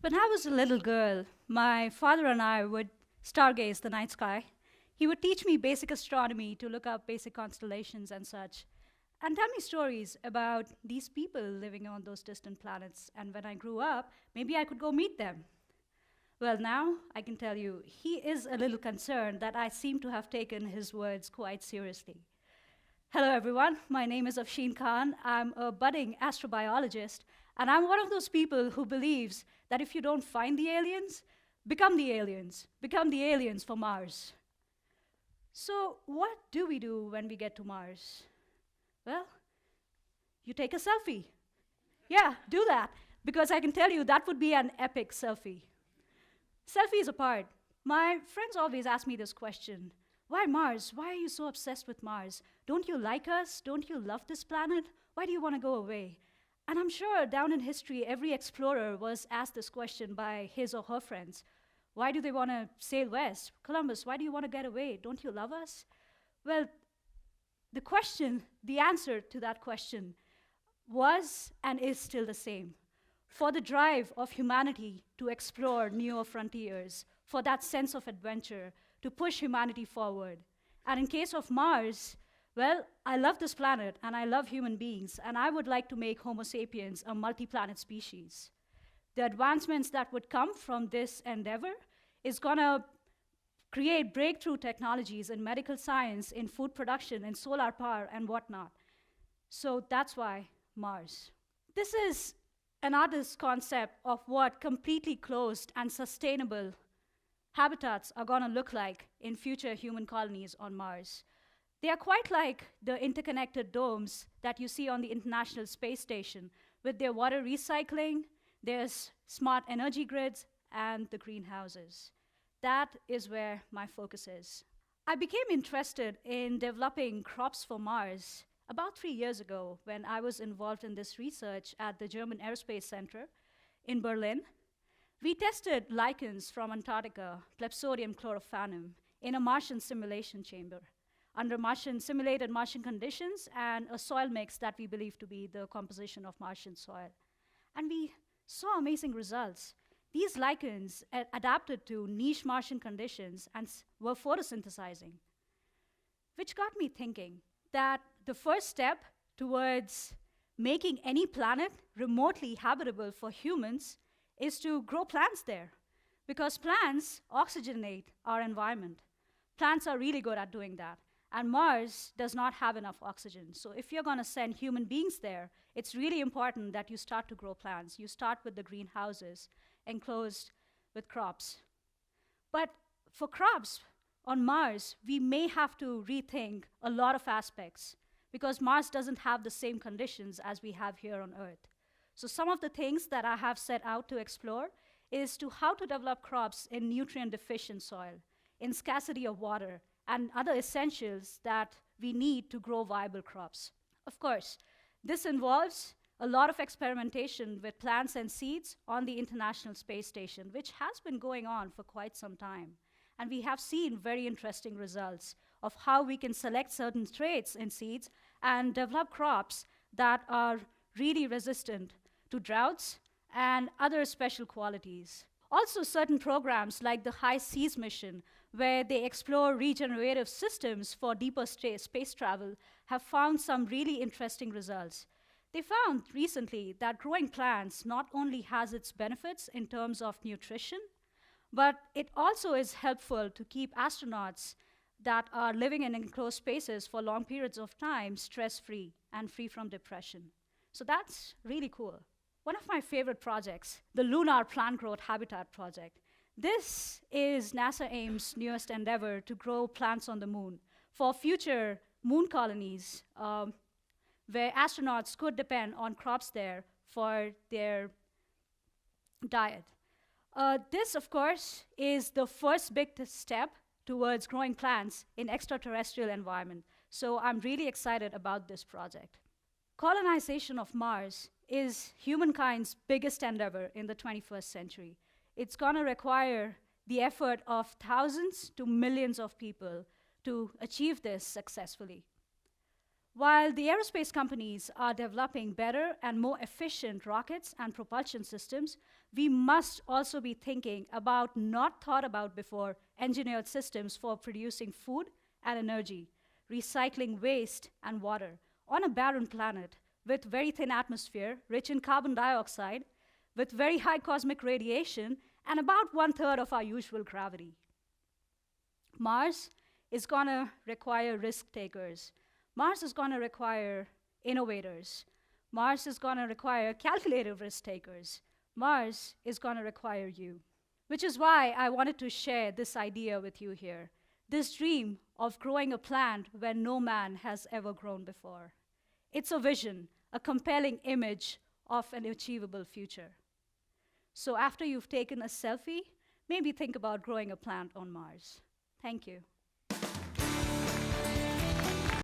When I was a little girl, my father and I would stargaze the night sky. He would teach me basic astronomy to look up basic constellations and such, and tell me stories about these people living on those distant planets. And when I grew up, maybe I could go meet them. Well, now I can tell you, he is a little concerned that I seem to have taken his words quite seriously. Hello, everyone. My name is Afshin Khan. I'm a budding astrobiologist, and I'm one of those people who believes that if you don't find the aliens, become the aliens. Become the aliens for Mars. So, what do we do when we get to Mars? Well, you take a selfie. Yeah, do that, because I can tell you that would be an epic selfie. Selfies apart, my friends always ask me this question. Why Mars? Why are you so obsessed with Mars? Don't you like us? Don't you love this planet? Why do you want to go away? And I'm sure down in history, every explorer was asked this question by his or her friends. Why do they want to sail west? Columbus, why do you want to get away? Don't you love us? Well, the answer to that question was and is still the same. For the drive of humanity to explore newer frontiers, for that sense of adventure, to push humanity forward. And in case of Mars, well, I love this planet and I love human beings, and I would like to make Homo sapiens a multi-planet species. The advancements that would come from this endeavor is going to create breakthrough technologies in medical science, in food production, in solar power, and whatnot. So that's why Mars. This is an artist's concept of what completely closed and sustainable habitats are going to look like in future human colonies on Mars. They are quite like the interconnected domes that you see on the International Space Station, with their water recycling, their smart energy grids, and the greenhouses. That is where my focus is. I became interested in developing crops for Mars about 3 years ago when I was involved in this research at the German Aerospace Center in Berlin. We tested lichens from Antarctica, Plepsodium chlorophanum, in a Martian simulation chamber under simulated Martian conditions and a soil mix that we believe to be the composition of Martian soil. And we saw amazing results. These lichens adapted to niche Martian conditions and were photosynthesizing, which got me thinking that the first step towards making any planet remotely habitable for humans is to grow plants there, because plants oxygenate our environment. Plants are really good at doing that, and Mars does not have enough oxygen. So if you're going to send human beings there, it's really important that you start to grow plants. You start with the greenhouses enclosed with crops. But for crops on Mars, we may have to rethink a lot of aspects, because Mars doesn't have the same conditions as we have here on Earth. So some of the things that I have set out to explore is to how to develop crops in nutrient-deficient soil, in scarcity of water, and other essentials that we need to grow viable crops. Of course, this involves a lot of experimentation with plants and seeds on the International Space Station, which has been going on for quite some time. And we have seen very interesting results of how we can select certain traits in seeds and develop crops that are really resistant to droughts and other special qualities. Also, certain programs like the High Seas mission, where they explore regenerative systems for deeper space travel, have found some really interesting results. They found recently that growing plants not only has its benefits in terms of nutrition, but it also is helpful to keep astronauts that are living in enclosed spaces for long periods of time stress-free and free from depression. So that's really cool. One of my favorite projects, the Lunar Plant Growth Habitat Project. This is NASA AIM's newest endeavor to grow plants on the moon for future moon colonies, where astronauts could depend on crops there for their diet. This, of course, is the first big step towards growing plants in extraterrestrial environment. So I'm really excited about this project. Colonization of Mars is humankind's biggest endeavor in the 21st century. It's going to require the effort of thousands to millions of people to achieve this successfully. While the aerospace companies are developing better and more efficient rockets and propulsion systems, we must also be thinking about not thought about before engineered systems for producing food and energy, recycling waste and water on a barren planet with very thin atmosphere, rich in carbon dioxide, with very high cosmic radiation, and about 1/3 of our usual gravity. Mars is going to require risk takers. Mars is going to require innovators. Mars is going to require calculated risk takers. Mars is going to require you. Which is why I wanted to share this idea with you here, this dream of growing a plant where no man has ever grown before. It's a vision, a compelling image of an achievable future. So after you've taken a selfie, maybe think about growing a plant on Mars. Thank you.